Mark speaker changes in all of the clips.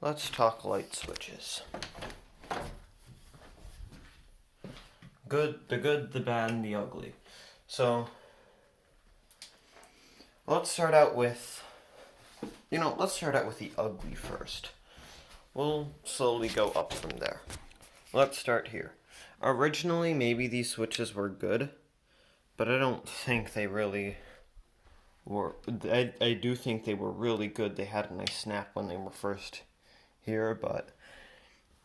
Speaker 1: Let's talk light switches. The good, the bad, and the ugly. So, let's start out with the ugly first. We'll slowly go up from there. Let's start here. Originally, maybe these switches were good, but I don't think they really were. I do think they were really good. They had a nice snap when they were first here, but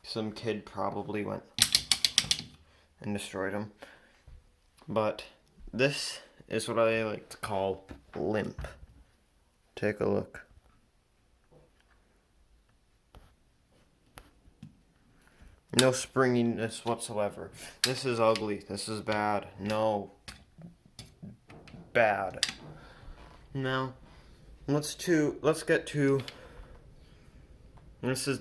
Speaker 1: some kid probably went and destroyed them. But this is what I like to call limp. Take a look. No springiness whatsoever. This is ugly. This is bad. No. Bad. Now, let's get to this is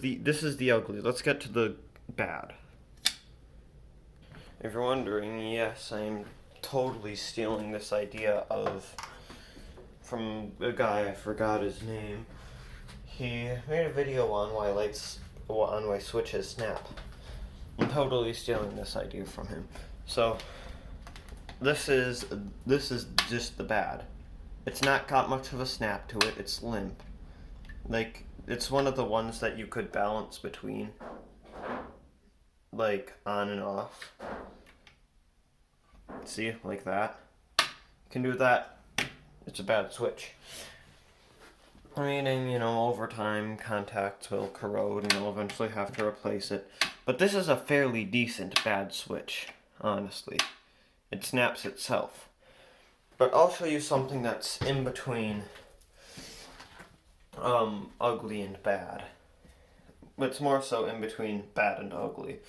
Speaker 1: the ugly. Let's get to the bad. If you're wondering, yes, I'm totally stealing this idea from a guy, I forgot his name. He made a video on why switches snap. I'm totally stealing this idea from him. So this is just the bad. It's not got much of a snap to it. It's limp. Like, it's one of the ones that you could balance between, like, on and off. See, like that. You can do that. It's a bad switch. Meaning, over time, contacts will corrode and you'll eventually have to replace it. But this is a fairly decent bad switch, honestly. It snaps itself. But I'll show you something that's in between ugly and bad. It's more so in between bad and ugly.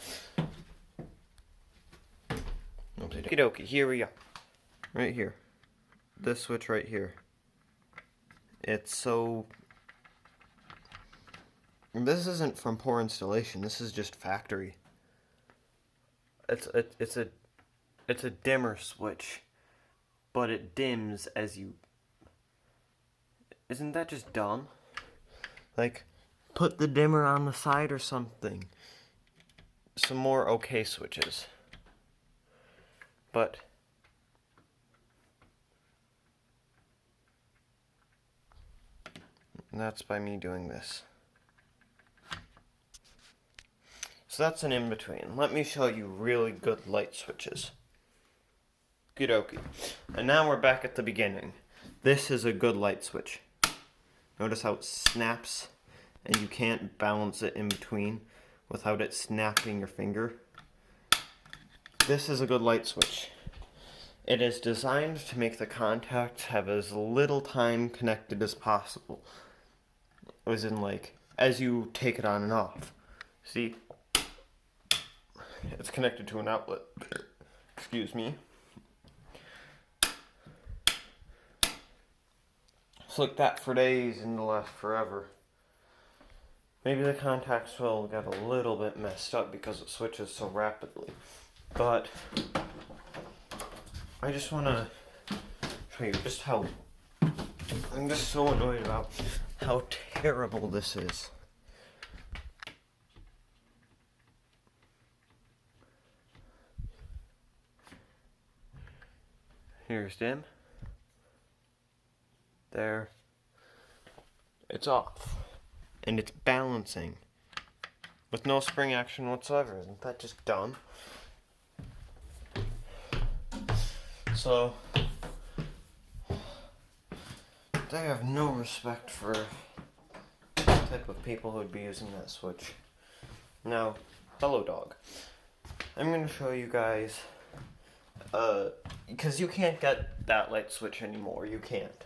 Speaker 1: Okie dokie, here we go. Right here. This switch right here. It's so... This isn't from poor installation, this is just factory. It's a dimmer switch, but it dims as you... Isn't that just dumb? Like, put the dimmer on the side or something. Some more okay switches. But that's by me doing this. So that's an in-between. Let me show you really good light switches. Okie dokie. And now we're back at the beginning. This is a good light switch. Notice how it snaps and you can't balance it in between without it snapping your finger. This is a good light switch. It is designed to make the contacts have as little time connected as possible. As in, like, as you take it on and off. See? It's connected to an outlet. Excuse me. It's like that for days and it'll last forever. Maybe the contacts will get a little bit messed up because it switches so rapidly. But I just want to show you just how... I'm just so annoyed about how terrible this is. Here's dim. There. It's off. And it's balancing. With no spring action whatsoever. Isn't that just dumb? So, they have no respect for the type of people who would be using that switch. Now, hello dog. I'm going to show you guys, because you can't get that light switch anymore. You can't.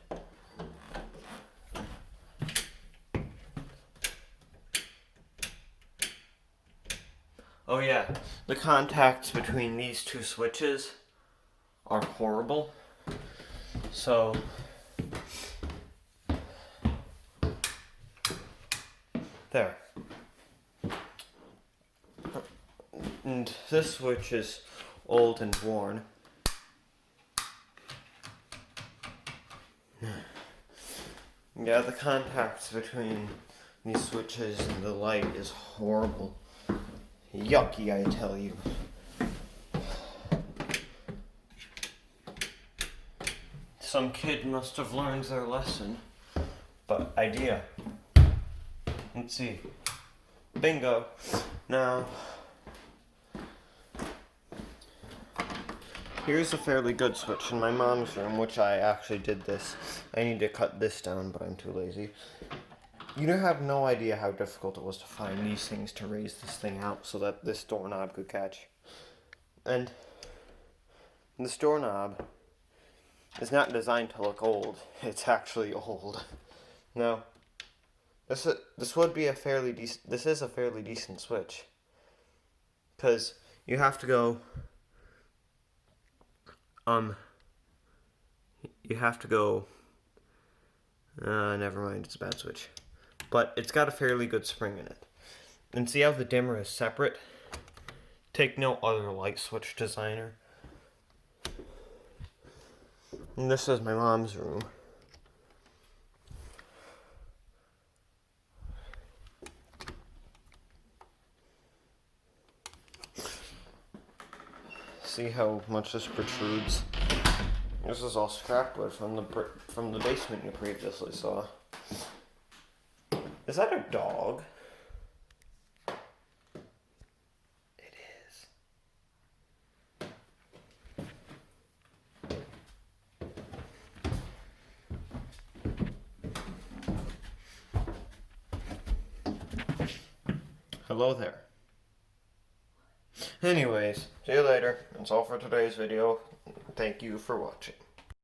Speaker 1: Oh yeah, the contacts between these two switches are horrible. So there. And this switch is old and worn. Yeah, the contacts between these switches and the light is horrible. Yucky, I tell you. Some kid must have learned their lesson. But idea. Let's see. Bingo. Now, here's a fairly good switch in my mom's room, which I actually did this. I need to cut this down, but I'm too lazy. You have no idea how difficult it was to find these things to raise this thing out so that this doorknob could catch. And this doorknob is not designed to look old. It's actually old. Now, this would be a fairly decent. This is a fairly decent switch, because you have to go. You have to go. Never mind. It's a bad switch, but it's got a fairly good spring in it. And see how the dimmer is separate? Take no other light switch designer. And this is my mom's room. See how much this protrudes? This is all scrap wood from the basement you previously saw. Is that a dog? It is. Hello there. Anyways, see you later. That's all for today's video. Thank you for watching.